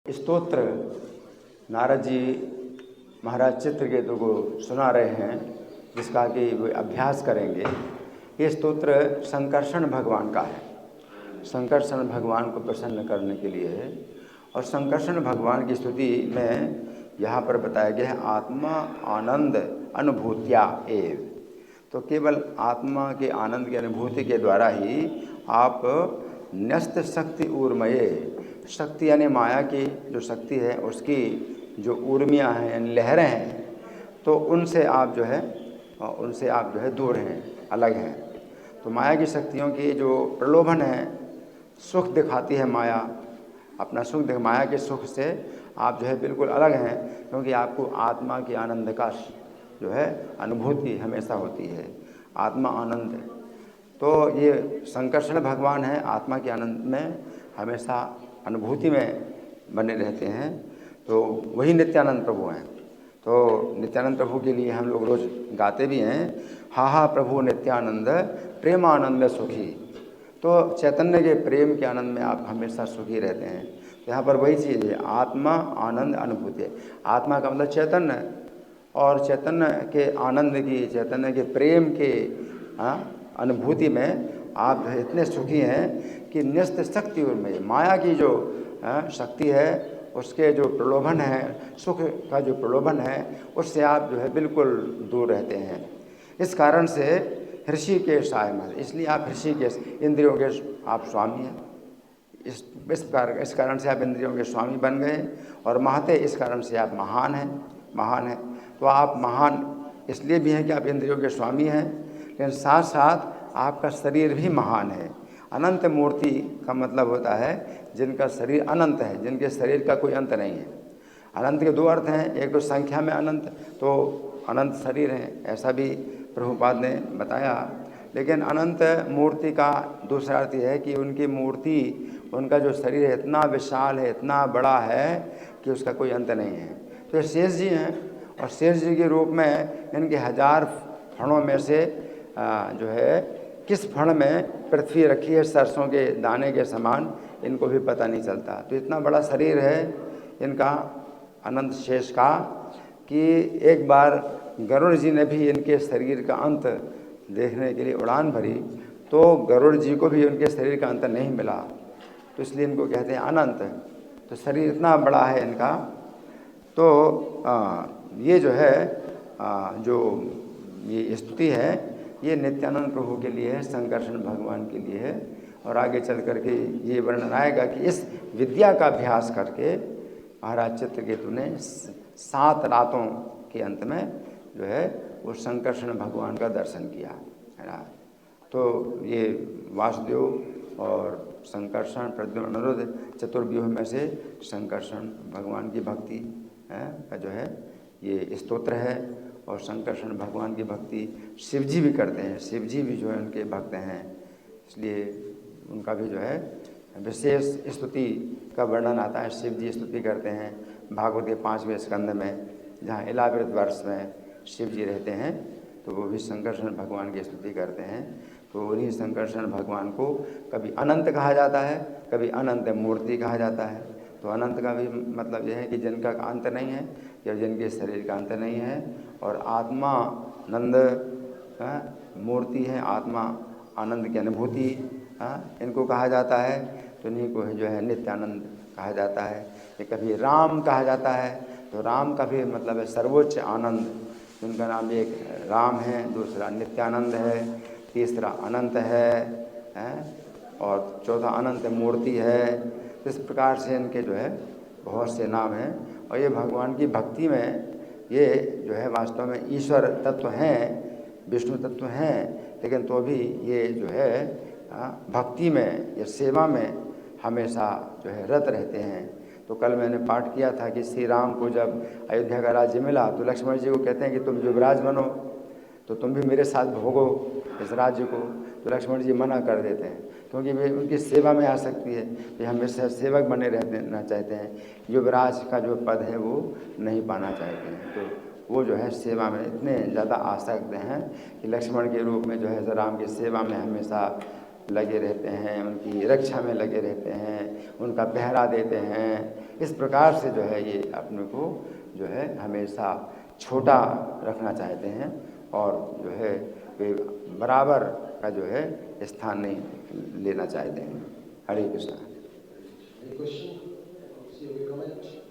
स्तोत्र नारद जी महाराज चित्रकेतु को सुना रहे हैं, जिसका कि वे अभ्यास करेंगे। ये स्तोत्र संकर्षण भगवान का है, संकर्षण भगवान को प्रसन्न करने के लिए है। और संकर्षण भगवान की स्तुति में यहाँ पर बताया गया है आत्मा आनंद अनुभूत्या एव। तो केवल आत्मा के आनंद की अनुभूति के द्वारा ही आप न्यस्त शक्ति ऊर्मये, शक्ति यानी माया की जो शक्ति है उसकी जो ऊर्मियाँ हैं यानी लहरें हैं, तो उनसे आप जो है दूर हैं, अलग हैं। तो माया की शक्तियों की जो प्रलोभन है, सुख दिखाती है माया, अपना सुख माया के सुख से आप जो है बिल्कुल अलग हैं, क्योंकि आपको आत्मा के आनंद का जो है अनुभूति हमेशा होती है, आत्मा आनंद। तो ये संकर्षण भगवान है, आत्मा के आनंद में हमेशा अनुभूति में बने रहते हैं। तो वही नित्यानंद प्रभु हैं। तो नित्यानंद प्रभु के लिए हम लोग रोज़ गाते भी हैं, हा हा प्रभु नित्यानंद प्रेमानंद सुखी। तो चैतन्य के प्रेम के आनंद में आप हमेशा सुखी रहते हैं। तो यहाँ पर वही चीज़ है, आत्मा आनंद अनुभूति। आत्मा का मतलब चैतन्य, और चैतन्य के आनंद की, चैतन्य के प्रेम के अनुभूति में आप जो है इतने सुखी हैं कि न्यस्त शक्ति उनमें, माया की जो शक्ति है उसके जो प्रलोभन है, सुख का जो प्रलोभन है, उससे आप जो है बिल्कुल दूर रहते हैं। इस कारण से ऋषिकेश आए मत, इसलिए आप ऋषिकेश, इंद्रियों के आप स्वामी हैं। इस कारण से आप इंद्रियों के स्वामी बन गए, और महते इस कारण से आप महान हैं। तो आप महान इसलिए भी हैं कि आप इंद्रियों के स्वामी हैं, लेकिन साथ साथ आपका शरीर भी महान है। अनंत मूर्ति का मतलब होता है जिनका शरीर अनंत है, जिनके शरीर का कोई अंत नहीं है। अनंत के दो अर्थ हैं, एक तो संख्या में अनंत, तो अनंत शरीर हैं, ऐसा भी प्रभुपाद ने बताया। लेकिन अनंत मूर्ति का दूसरा अर्थ यह है कि उनकी मूर्ति, उनका जो शरीर है इतना विशाल है, इतना बड़ा है कि उसका कोई अंत नहीं है। तो ये शेष जी हैं, और शेष जी के रूप में इनके 1000 फणों में से जो है किस फण में पृथ्वी रखी है सरसों के दाने के समान, इनको भी पता नहीं चलता। तो इतना बड़ा शरीर है इनका, अनंत शेष का, कि एक बार गरुड़ जी ने भी इनके शरीर का अंत देखने के लिए उड़ान भरी, तो गरुड़ जी को भी उनके शरीर का अंत नहीं मिला। तो इसलिए इनको कहते हैं अनंत। तो शरीर इतना बड़ा है इनका। तो ये जो है जो ये स्तुति है, ये नित्यानंद प्रभु के लिए है, संकर्षण भगवान के लिए है। और आगे चल करके ये वर्णन आएगा कि इस विद्या का अभ्यास करके महाराज चित्रकेतु ने 7 रातों के अंत में जो है वो संकर्षण भगवान का दर्शन किया, है ना। तो ये वासुदेव और संकर्षण, प्रद्युम्न, अनिरुद्ध चतुर्व्यूह में से संकर्षण भगवान की भक्ति का जो है ये स्तोत्र है। और संकर्षण भगवान की भक्ति शिव जी भी करते हैं, शिव जी भी जो है उनके भक्त हैं, इसलिए उनका भी जो है विशेष स्तुति का वर्णन आता है। शिव जी स्तुति करते हैं भागवत के 5वें स्कंद में, जहाँ इलावृत वर्ष में शिव जी रहते हैं, तो वो भी संकर्षण भगवान की स्तुति करते हैं। तो उन्हीं संकर्षण भगवान को कभी अनंत कहा जाता है, कभी अनंत मूर्ति कहा जाता है। तो अनंत का भी मतलब यह है कि जिनका अंत नहीं है, या जिनके शरीर का अंत नहीं है, और आत्मा आनंद मूर्ति है, आत्मा आनंद की अनुभूति इनको कहा जाता है। तो इन्हीं को जो है नित्यानंद कहा जाता है। ये कभी राम कहा जाता है, तो राम का भी मतलब है सर्वोच्च आनंद। उनका नाम एक राम है, दूसरा नित्यानंद है, तीसरा अनंत है, और चौथा अनंत मूर्ति है। इस प्रकार से इनके जो है बहुत से नाम हैं। और ये भगवान की भक्ति में ये जो है वास्तव में ईश्वर तत्व हैं, विष्णु तत्व हैं, लेकिन तो भी ये जो है भक्ति में या सेवा में हमेशा जो है रत रहते हैं। तो कल मैंने पाठ किया था कि श्री राम को जब अयोध्या का राज्य मिला, तो लक्ष्मण जी को कहते हैं कि तुम युवराज बनो, तो तुम भी मेरे साथ भोगो इस राज्य को। तो लक्ष्मण जी मना कर देते हैं, क्योंकि वे उनकी सेवा में आ सकती है, वे हमेशा सेवक बने रहना चाहते हैं, युवराज का जो पद है वो नहीं पाना चाहते हैं। तो वो जो है सेवा में इतने ज़्यादा आसक्त हैं कि लक्ष्मण के रूप में जो है राम की सेवा में हमेशा लगे रहते हैं, उनकी रक्षा में लगे रहते हैं, उनका पहरा देते हैं, इस प्रकार से जो है ये अपने को जो है हमेशा छोटा रखना चाहते हैं और जो है वे बराबर का जो है स्थान नहीं लेना चाहते हैं। हरे Krishna. Any question? See, any comment?